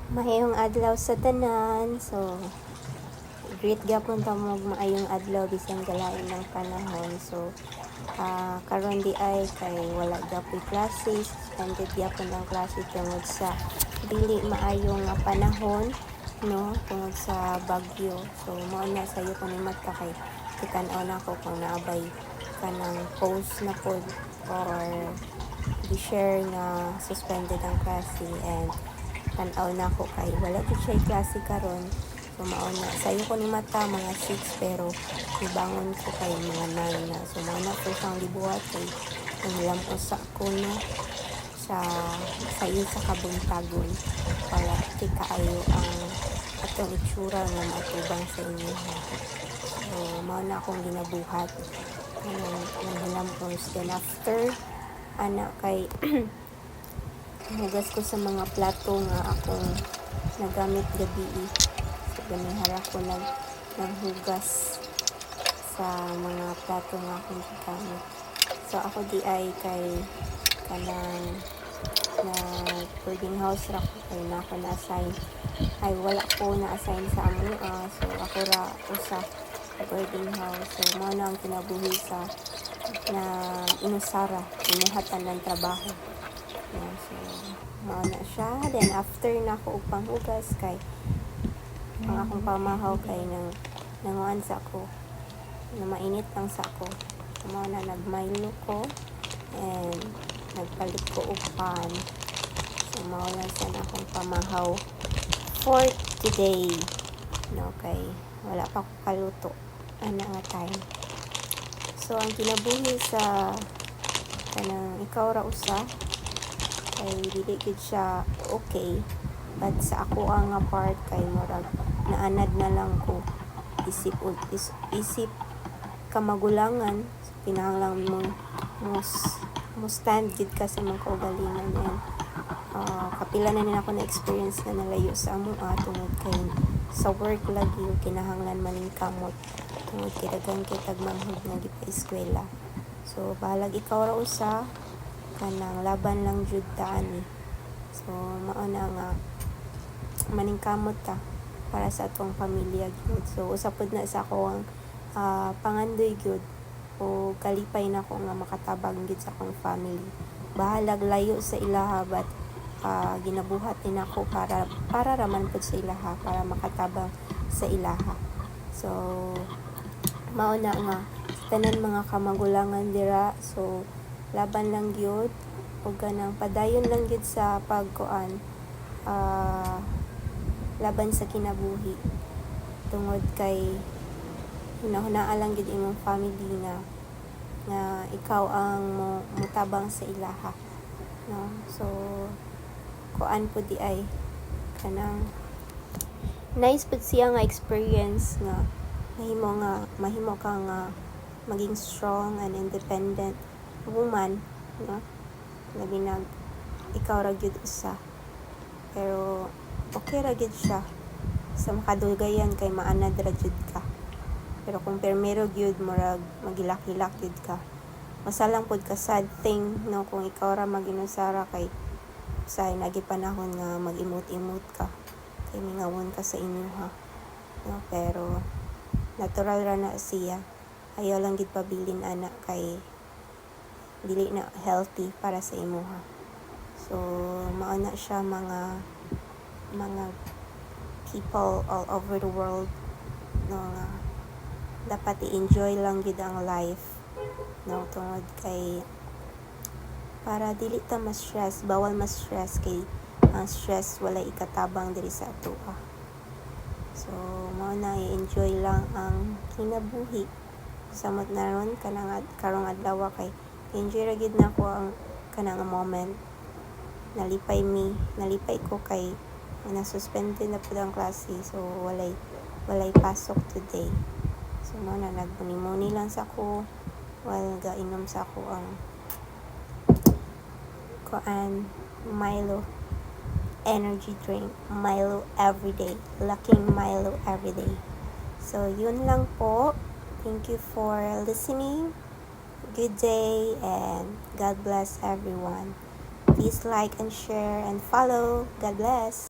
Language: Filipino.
Maayong adlaw sa tanan. So, great gyapon ta mo maayong adlaw bisan galain ng panahon. So, karon di ay kay wala gyapon klase, suspended gyapon ang klase tungod sa dili maayong panahon, no, tungod sa bagyo. So, mao na sayo ko ni mata kay titan-aw na ko kung naabay kanang post na pod or di-share nga suspended ang klase, and tan-aw na ko kay wala gid siya klase karon. So mao na sayo ko ni mata mga 6 pero ibangon ko kay mga 9 na. So mao na ko siyang libuhat kay ang usa ko no sa sayo sa kabuntagon para di kaayo ang atong itsura nga matubang sa inyo. So mao na akong ginabuhat ng lampos. Then after ana kay hugas ko sa mga plato nga akong nagamit gabi. So ganihara ko ng hugas sa mga plato nga akong nagamit. So ako di ay kay kanang na boarding house ra ko kay na ako na-assign. Ay wala ko na-assign sa amo. So ako ra usa boarding house. So mao na ang kinabuhi sa na inusara, inuhatan ng trabaho. Yeah, so mao na siya. Then after na ako upang hugas kay ang akong pamahaw kay nanguan sa ako na mainit lang sa ako. So mao na nagmilo ko and nagpalit ko upan. So mao lang sa akong pamahaw for today. No, kay wala pa ko kaluto ana nga time. So ang kinabuhi sa kanang ikaw ra usa kay dili gid siya okay, but sa ako ang part kay murag naanad na lang ko isip kamagulangan. So, kinahanglan mo stand gid ka sa mga kaugalingon, and kapila na ako na experience na nalayo sa amo tungod kay sa work lagi kinahanglan maning kamot tungod kay daghang kitag manghud nga gipa-eskwela. So balag ikaw ra usa kanang laban lang jud ta ani. So mao na nga maningkamot ta para sa atong pamilya gyud. So usapod na sa ako ang pangandoy gyud o kalipay na ko nga makatabang gyud sa akong family. Bahalag layo sa ilaha, but ginabuhat din ako para raman pud sa ilaha, para makatabang sa ilaha. So mao na nga tanan mga kamagulangan dira. So laban lang gyud o ganang padayon lang gyud sa pagkuan laban sa kinabuhi tungod kay hunahunaa lang gyud imong family nga ikaw ang mutabang sa ilaha, no. So kuan po di ay kanang nice pud siya nga experience nga mahimo ka nga maging strong and independent woman, no. Labi na ikaw ra gyud usa, pero okay ra gyud siya sa makadugayan kay maanad ra gyud ka. Pero kung permero gyud murag magilak-hilak gyud ka, masalang pud ka sad thing, no, kung ikaw ra maginusara kay say nagi panahon nga mag-imot-imot ka kay mingawon ka sa inyo, ha, no. Pero natural ra na siya, ayaw lang gid pabilin ana kay dili na healthy para sa imo, ha. So mao na siya mga people all over the world, no, nga dapat i-enjoy lang gid ang life, no, tungod kay para dili ta ma-stress, bawal ma-stress kay ang stress wala ikatabang diri sa atoa. So mao na i-enjoy lang ang kinabuhi samot naron karong adlaw kay enjoy ra gid nako ang kanang moment. Nalipay ko kay na-suspended na pud ang klase, so walay pasok today. So mao na nagmuni lang sa ako while gainom sa ako ang kuan Milo energy drink, Milo everyday, laking Milo everyday. So yun lang po. Thank you for listening. Good day and God bless everyone. Please like and share and follow. God bless.